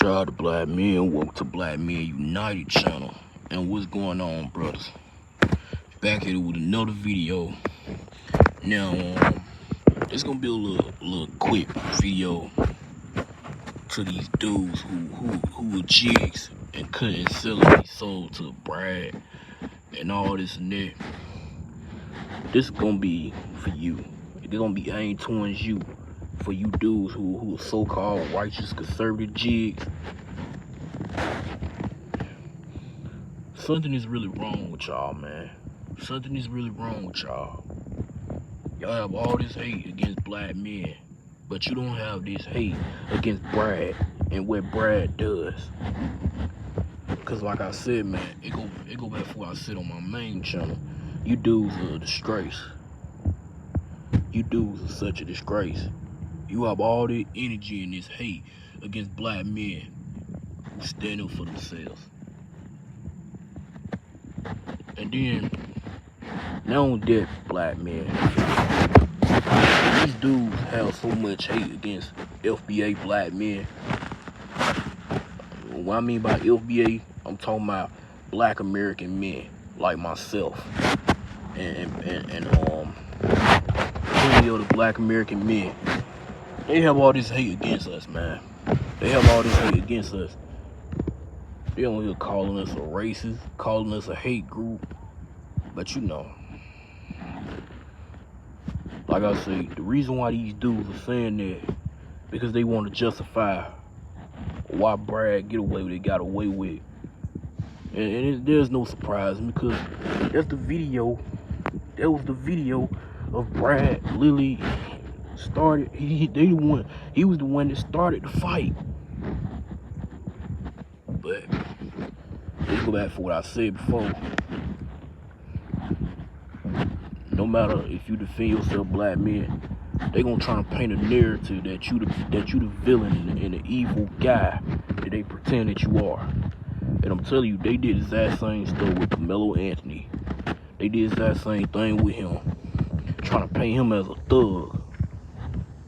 Shout out to Black Men. Welcome to Black Men United channel. And what's going on, brothers? Back here with another video. Now, it's gonna be a little quick video to these dudes who are jigs and couldn't sell it, sold to Brad and all this and that. This is gonna be for you. It's gonna be aimed towards you. For you dudes who are so-called righteous conservative jigs. Something is really wrong with y'all, man. Something is really wrong with y'all. Y'all have all this hate against black men, but you don't have this hate against Brad and what Brad does. Cause like I said, man, it go back to what I said on my main channel. You dudes are a disgrace. You dudes are such a disgrace. You have all this energy and this hate against black men who stand up for themselves. And then, not only that, black men, these dudes have so much hate against FBA black men. What I mean by FBA, I'm talking about black American men like myself and plenty of the black American men. They have all this hate against us, man. They have all this hate against us. They don't here calling us a racist, calling us a hate group. But you know, like I say, the reason why these dudes are saying that, because they want to justify why Brad got away with. And there's no surprise, because that's the video. That was the video of Brad literally started. He was the one that started the fight. But let's go back for what I said before. No matter if you defend yourself, black men, they gonna try to paint a narrative that you the villain and the evil guy that they pretend that you are. And I'm telling you, they did the exact same stuff with Carmelo Anthony. They did the exact same thing with him, trying to paint him as a thug.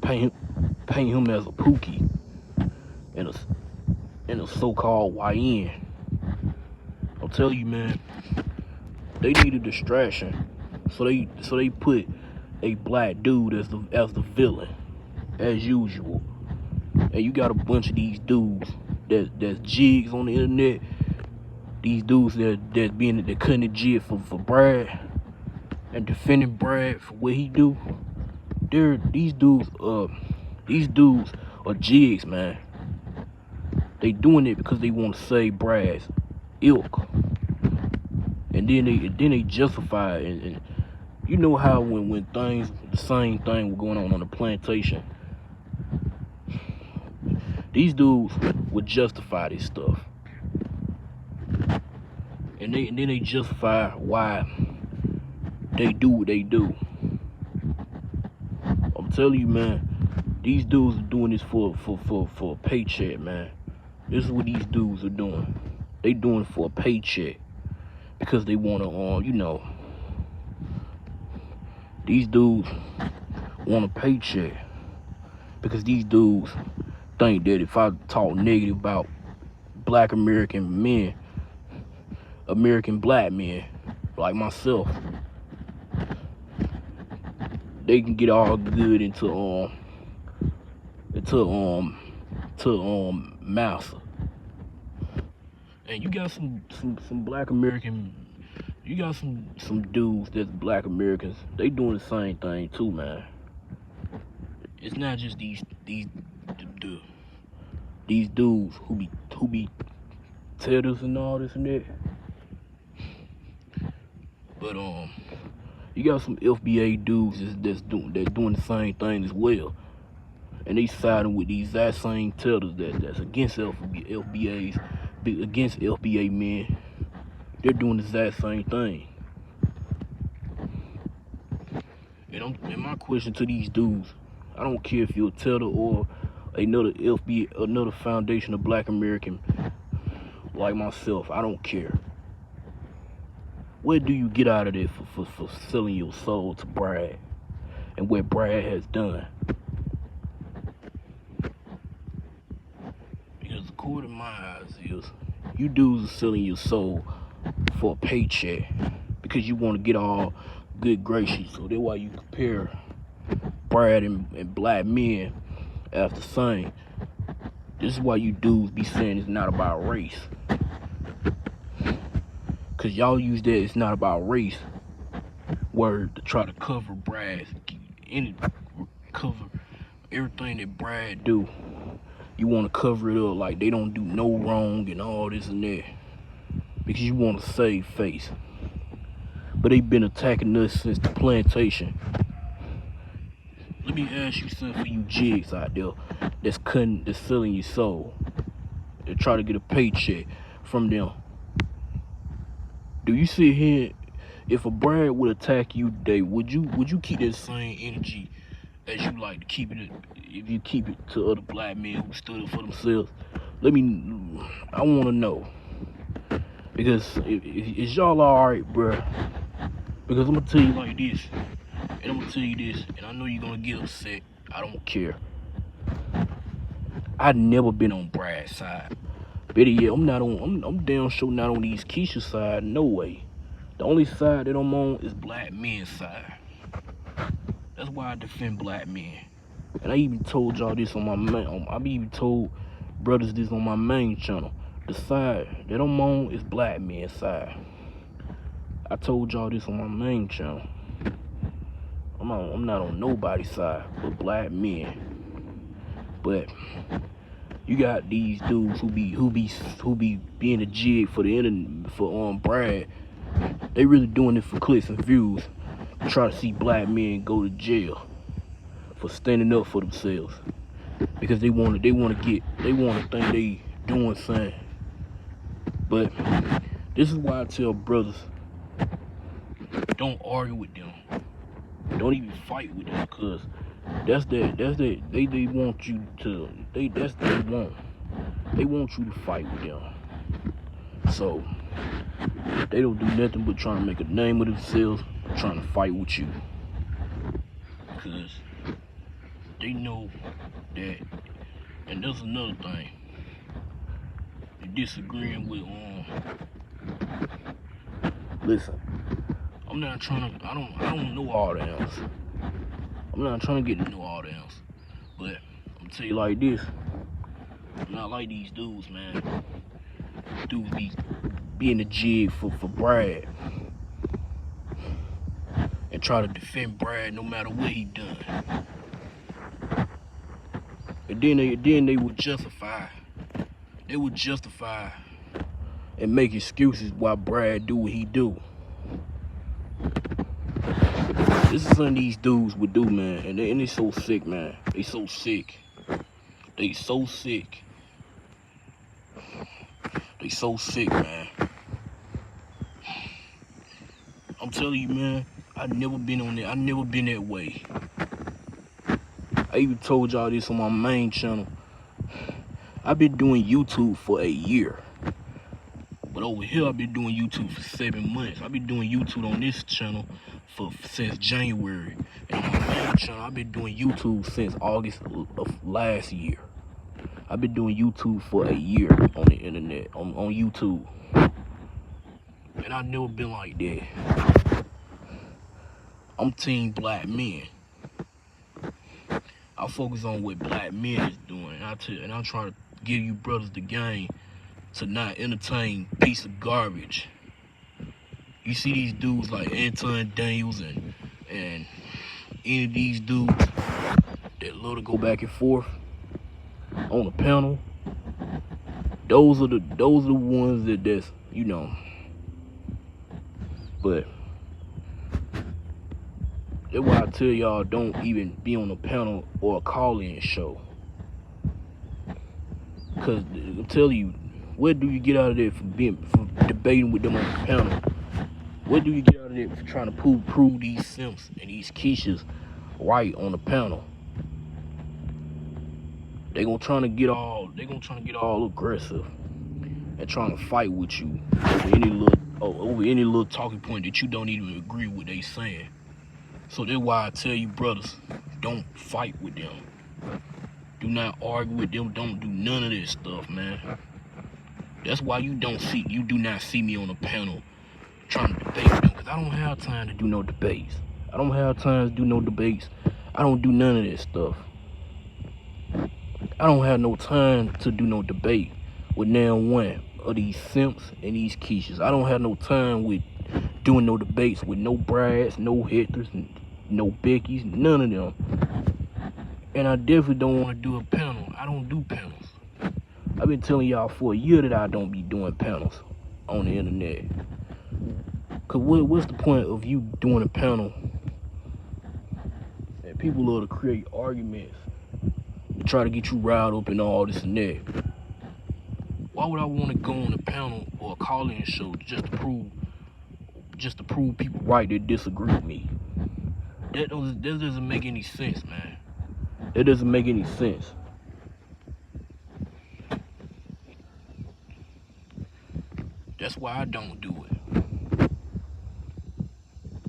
Paint him as a pookie and a so-called YN. I'll tell you, man, they need a distraction, so they put a black dude as the villain, as usual. And you got a bunch of these dudes that's jigs on the internet. These dudes that cutting the jig for Brad and defending Brad for what he do. These dudes are jigs, man. They doing it because they want to save Brad's ilk, and then they justify it. And you know how when things, the same thing was going on the plantation, these dudes would justify this stuff, and then they justify why they do what they do. I'm telling you, man, these dudes are doing this for a paycheck, man. This is what these dudes are doing. They doing it for a paycheck because they want to, you know, these dudes want a paycheck because these dudes think that if I talk negative about black American men, American black men like myself, they can get all good into massa. And you got some black American, you got some dudes that's black Americans. They doing the same thing too, man. It's not just these dudes who be tedders and all this and that. But you got some FBA dudes that's doing the same thing as well, and they siding with these exact same tedders that's against FBAs, against FBA men. They're doing the exact same thing. And my question to these dudes, I don't care if you're a tedder or another FBA, another foundation of black American like myself, I don't care. What do you get out of it for selling your soul to Brad and what Brad has done? Because according to my eyes, is you dudes are selling your soul for a paycheck because you want to get all good gracious. So that's why you compare Brad and black men as the same. This is why you dudes be saying it's not about race. Cause y'all use that it's not about race word to try to cover Brad's cover everything that Brad do. You want to cover it up like they don't do no wrong and all this and that because you want to save face. But they been attacking us since the plantation. Let me ask you something for you jigs out there that's selling your soul. They try to get a paycheck from them. Do you sit here, if a Brad would attack you today, would you keep that same energy as you like to keep it if you keep it to other black men who stood up for themselves? I want to know. Because is y'all alright, bruh? Because I'm going to tell you like this, and I'm going to tell you this, and I know you're going to get upset. I don't care. I've never been on Brad's side. Better yet, I'm damn sure not on these Keisha side, no way. The only side that I'm on is black men's side. That's why I defend black men. And I even told y'all this on my main, I even told brothers this on my main channel. The side that I'm on is black men's side. I told y'all this on my main channel. I'm not on nobody's side but black men. But you got these dudes who be being a jig for the internet for Brad. They really doing it for clicks and views. Try to see black men go to jail for standing up for themselves because they want to think they doing something. But this is why I tell brothers, don't argue with them. Don't even fight with them, because they want you to they want you to fight with them. So they don't do nothing but trying to make a name of themselves, trying to fight with you, because they know that. And there's another thing, they're disagreeing with listen, I'm not trying to, I don't know all the answers. I'm not trying to get to know all the answers. But I'm gonna tell you like this, I'm not like these dudes, man. Dudes be being a jig for Brad and try to defend Brad no matter what he done. And then they would justify and make excuses why Brad do what he do. This is something these dudes would do, man, and they so sick, man. They so sick. They so sick. They so sick, man. I'm telling you, man, I never been on that. I never been that way. I even told y'all this on my main channel. I've been doing YouTube for a year. But over here, I've been doing YouTube for 7 months. I've been doing YouTube on this channel since January. And on my main channel, I've been doing YouTube since August of last year. I've been doing YouTube for a year on the internet, on YouTube. And I've never been like that. I'm team black men. I focus on what black men is doing. And I try to give you brothers the game to not entertain piece of garbage. You see these dudes like Anton Daniels and any of these dudes that love to go back and forth on the panel. Those are the ones that's, you know. But that's why I tell y'all, don't even be on a panel or a call-in show. Cause I'm telling you, what do you get out of that for debating with them on the panel? What do you get out of that for trying to prove these simps and these Keishas right on the panel? They gonna try to get all aggressive and trying to fight with you over any little talking point that you don't even agree with they saying. So that's why I tell you, brothers, don't fight with them. Do not argue with them. Don't do none of this stuff, man. That's why you do not see me on a panel trying to debate them, because I don't have time to do no debates. I don't have time to do no debates. I don't do none of this stuff. I don't have no time to do no debate with now one of these simps and these Keishas. I don't have no time with doing no debates with no Brads, no Hectors, no Beckys, none of them. And I definitely don't want to do a panel. I don't do panels. I've been telling y'all for a year that I don't be doing panels on the internet. Cause what's the point of you doing a panel and people love to create arguments, try to get you riled up and all this and that? Why would I want to go on a panel or a call-in show just to prove people right that disagree with me? That doesn't make any sense, man. That doesn't make any sense. That's why I don't do it.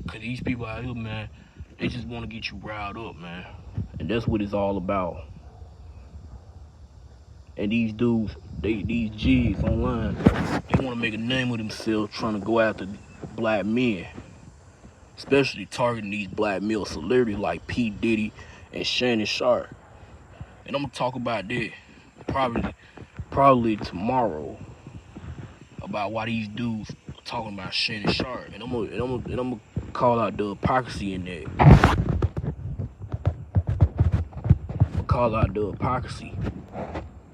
Cause these people out here, man, they just want to get you riled up, man. And that's what it's all about. And these dudes, these G's online, they want to make a name of themselves trying to go after black men. Especially targeting these black male celebrities like P. Diddy and Shannon Sharp. And I'm gonna talk about that probably tomorrow, about why these dudes are talking about Shannon Sharp. And I'm gonna call out the hypocrisy in that. I'm gonna call out the hypocrisy.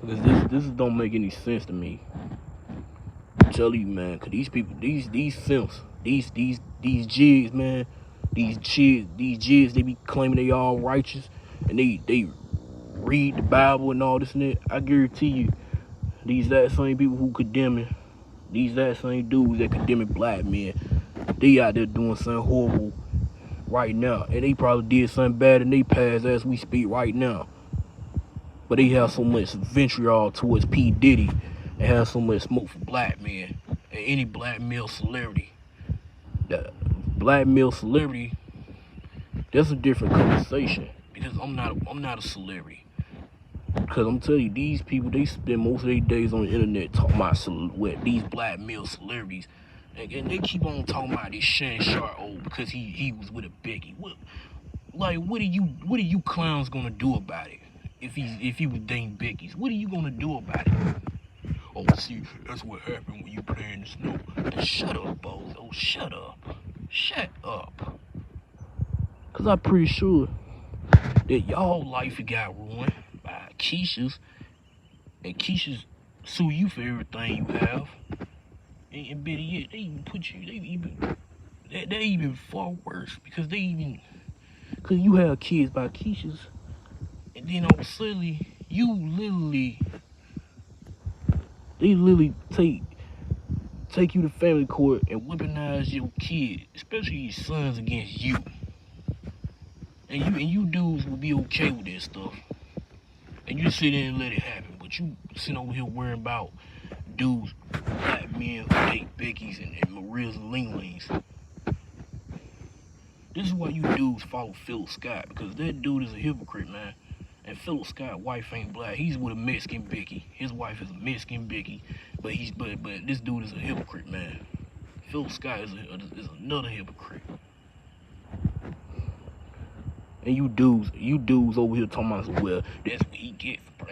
Because this don't make any sense to me. I'm telling you, man, cause these people, these simps, these jigs, man, these jigs, they be claiming they all righteous and they read the Bible and all this and that. I guarantee you, these that same people who condemning, these that same dudes that condemning black men, they out there doing something horrible right now. And they probably did something bad in their past as we speak right now. But they have so much vitriol towards P. Diddy and have so much smoke for black men and any black male celebrity. The black male celebrity, that's a different conversation, because I'm not a celebrity. Because I'm telling you, these people, they spend most of their days on the internet talking about these black male celebrities, and they keep on talking about this Shannon Sharp because he was with a Becky. What are you clowns gonna do about it? If he was dating Becky's, what are you gonna do about it? Oh, see, that's what happened when you play in the snow. Now, shut up, boys. Oh, shut up. Shut up. Cause I'm pretty sure that y'all life got ruined by Keisha's, and Keisha's sue you for everything you have. And better yet, they even far worse, because cause you have kids by Keisha's. And then all of a sudden, they literally take you to family court and weaponize your kid, especially your sons, against you. And you dudes will be okay with that stuff. And you sit there and let it happen. But you sit over here worrying about dudes, black men who date Becky's and Maria's and Ling Lings. This is why you dudes follow Philip Scott, because that dude is a hypocrite, man. And Philip Scott's wife ain't black. He's with a Mexican Becky. His wife is a Mexican Becky, but this dude is a hypocrite, man. Philip Scott is another hypocrite. And you dudes over here talking about, well, that's what he get for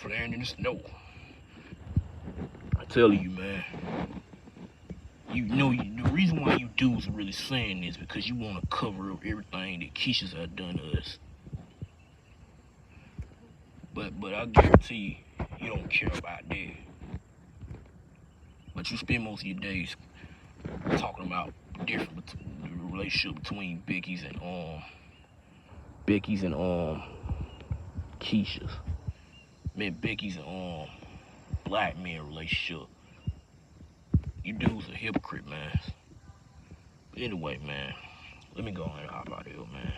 playing in the snow. I tell you, man. You know, the reason why you dudes are really saying this, because you want to cover up everything that Keisha's had done to us. But I guarantee you don't care about that. But you spend most of your days talking about the relationship between Becky's and Keisha's. Man, Becky's and black men relationship. You dudes a hypocrite, man. But anyway, man, let me go ahead and hop out of here, man.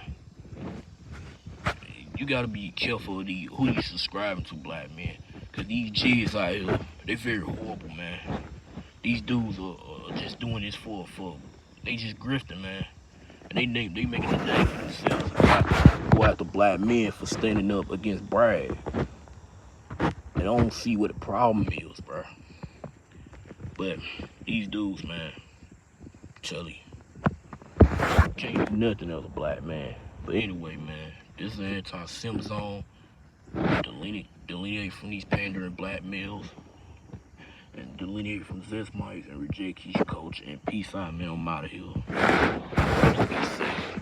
You gotta be careful of who you subscribing to, black men. Cause these G's out here, they very horrible, man. These dudes are just doing this for they just grifting, man. And they making a name for themselves. Go after black men for standing up against Brad. don't see what the problem is, bro. But these dudes, man, Chili, can't do nothing as a black man. But anyway, man, this is an anti-sim zone. Delineate from these pandering black males. And delineate from Zest Mics and reject his coach. And peace out, man. I'm out of here. Just be safe.